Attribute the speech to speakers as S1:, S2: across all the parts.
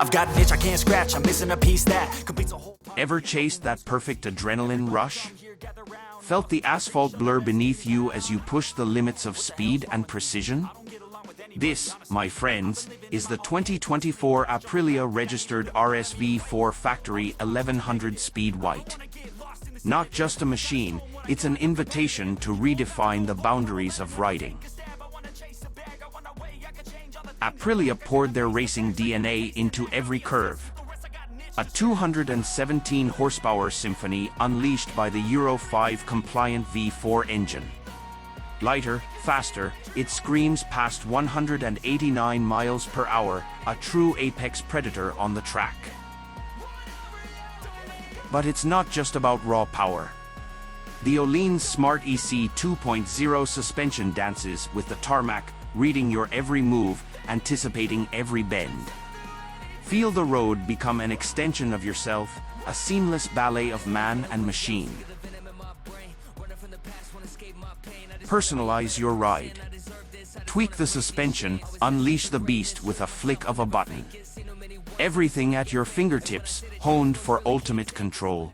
S1: I've got an itch I can't scratch, I'm missing a piece that completes a whole.
S2: Ever chased that perfect adrenaline rush? Felt the asphalt blur beneath you as you pushed the limits of speed and precision? This, my friends, is the 2024 Aprilia registered RSV4 Factory 1100 Speed White. Not just a machine, it's an invitation to redefine the boundaries of riding. Aprilia poured their racing DNA into every curve. A 217 horsepower symphony unleashed by the Euro 5 compliant V4 engine. Lighter, faster, it screams past 189 miles per hour, a true apex predator on the track. But it's not just about raw power. The Öhlins Smart EC 2.0 suspension dances with the tarmac, reading your every move, anticipating every bend. Feel the road become an extension of yourself, a seamless ballet of man and machine. Personalize your ride. Tweak the suspension, unleash the beast with a flick of a button. Everything at your fingertips, honed for ultimate control.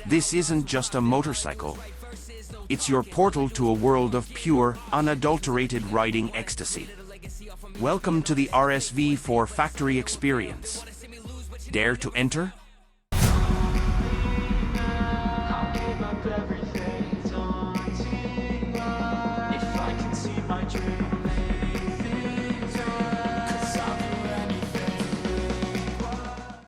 S2: This isn't just a motorcycle. It's your portal to a world of pure, unadulterated riding ecstasy. Welcome to the RSV4 Factory experience. Dare to enter?